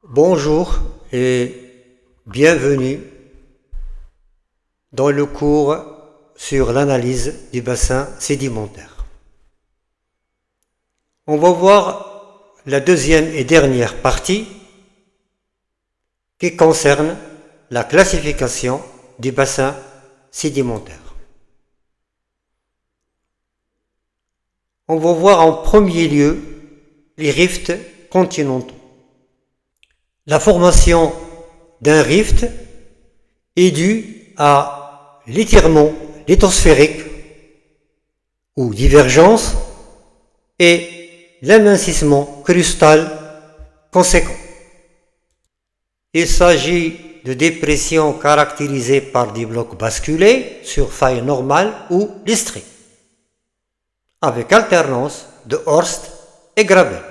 Bonjour et bienvenue dans le cours sur l'analyse du bassin sédimentaire. On va voir la deuxième et dernière partie qui concerne la classification du bassin sédimentaire. On va voir en premier lieu les rifts continentaux. La formation d'un rift est due à l'étirement lithosphérique ou divergence et l'amincissement crustal conséquent. Il s'agit de dépressions caractérisées par des blocs basculés sur faille normale ou listrée, avec alternance de horst et graben.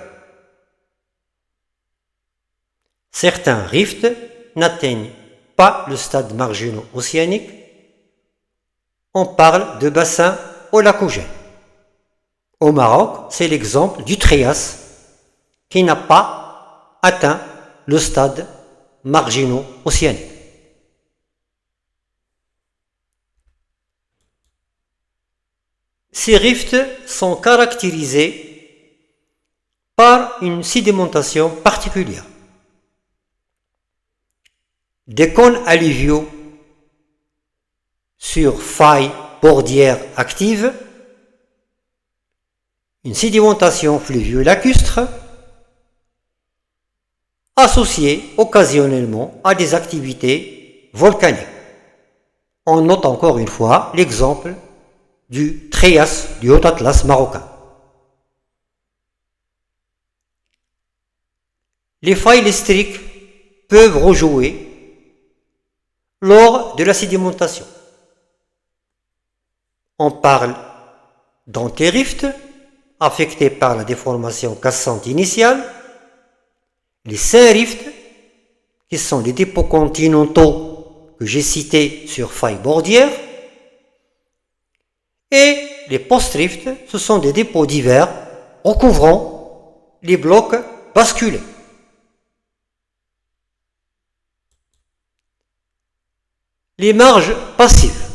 Certains rifts n'atteignent pas le stade margino-océanique. On parle de bassin holacogène. Au Maroc, c'est l'exemple du Trias qui n'a pas atteint le stade margino-océanique. Ces rifts sont caractérisés par une sédimentation particulière. Des cônes alluviaux sur failles bordières actives, une sédimentation fluvio-lacustre associée occasionnellement à des activités volcaniques. On note encore une fois l'exemple du Trias du Haut-Atlas marocain. Les failles listriques peuvent rejouer lors de la sédimentation. On parle d'antirifts affectés par la déformation cassante initiale, les synrifts, qui sont les dépôts continentaux que j'ai cités sur faille bordière, et les postrifts, ce sont des dépôts divers recouvrant les blocs basculés. Les marges passives.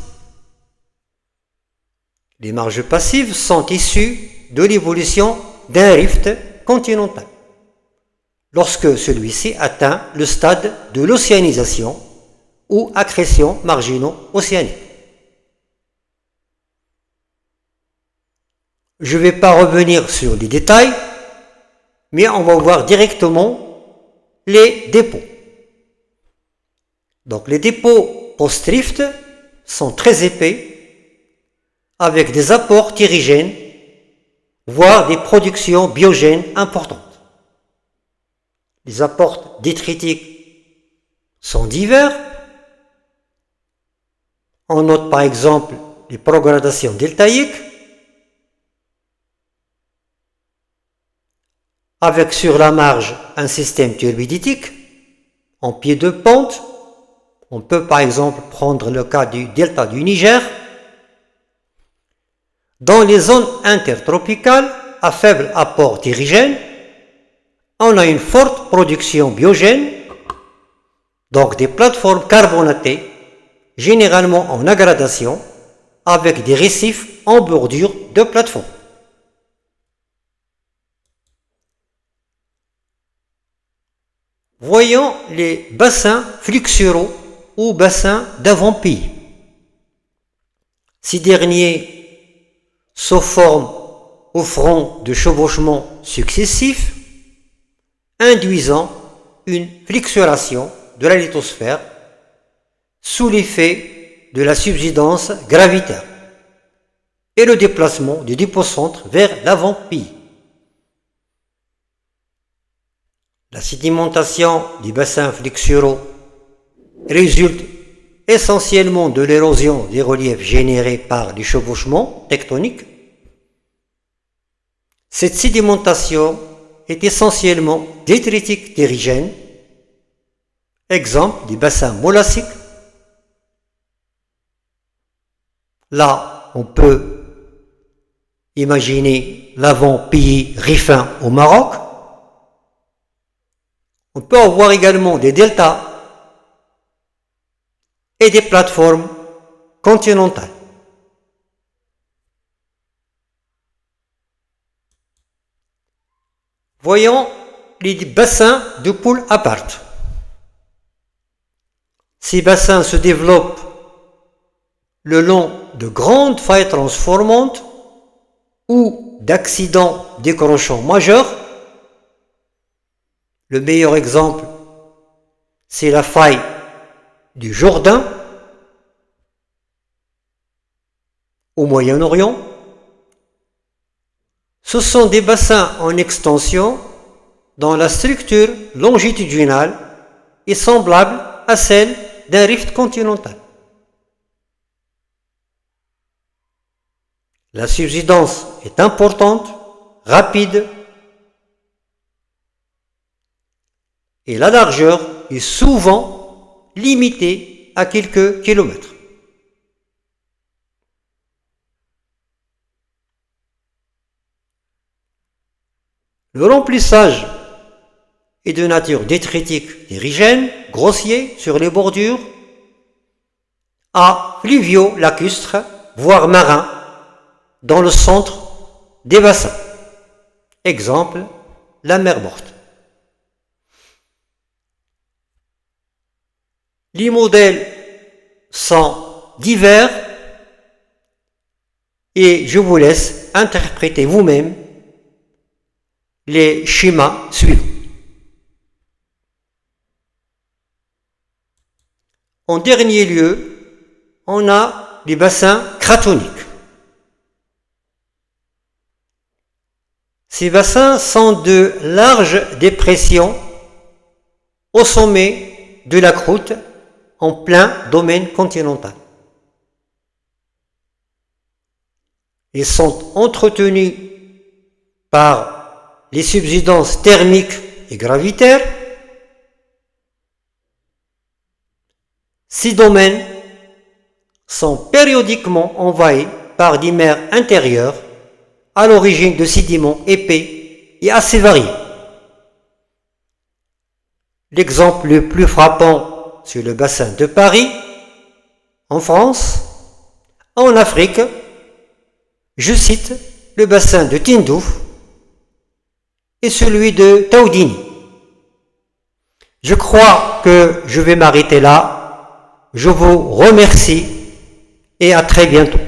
Les marges passives sont issues de l'évolution d'un rift continental, lorsque celui-ci atteint le stade de l'océanisation ou accrétion margino-océanique. Je ne vais pas revenir sur les détails, mais on va voir directement les dépôts. Donc les dépôts post-rift sont très épais, avec des apports thyrigènes, voire des productions biogènes importantes. Les apports détritiques sont divers. On note par exemple les progradations deltaïques, avec sur la marge un système turbiditique en pied de pente. On peut par exemple prendre le cas du delta du Niger. Dans les zones intertropicales à faible apport thyrigène, on a une forte production biogène, donc des plateformes carbonatées, généralement en aggradation, avec des récifs en bordure de plateformes. Voyons les bassins flexuraux ou bassins d'avant-pille. Ces derniers se forment au front de chevauchements successifs, induisant une flexuration de la lithosphère sous l'effet de la subsidence gravitaire et le déplacement du dépocentre vers l'avant-pille. La sédimentation du bassin flexuraux résulte essentiellement de l'érosion des reliefs générés par les chevauchements tectoniques. Cette sédimentation est essentiellement détritique thyrigène, exemple du bassin molassique. Là, on peut imaginer l'avant-pille Rifin au Maroc. On peut avoir également des deltas et des plateformes continentales. Voyons les bassins de pull apart. Ces bassins se développent le long de grandes failles transformantes ou d'accidents décrochants majeurs. Le meilleur exemple, c'est la faille du Jourdain au Moyen-Orient. Ce sont des bassins en extension dont la structure longitudinale est semblable à celle d'un rift continental. La subsidence est importante, rapide, et la largeur est souvent limitée à quelques kilomètres. Le remplissage est de nature détritique d'érigène, grossier sur les bordures, à fluvio-lacustre, voire marin, dans le centre des bassins. Exemple, la mer Morte. Les modèles sont divers et je vous laisse interpréter vous-même les schémas suivants. En dernier lieu, on a les bassins cratoniques. Ces bassins sont de larges dépressions au sommet de la croûte en plein domaine continental. Ils sont entretenus par les subsidences thermiques et gravitaires. Ces domaines sont périodiquement envahis par des mers intérieures à l'origine de sédiments épais et assez variés. L'exemple le plus frappant, c'est le bassin de Paris, en France. En Afrique, je cite le bassin de Tindouf et celui de Taoudini. Je crois que je vais m'arrêter là. Je vous remercie et à très bientôt.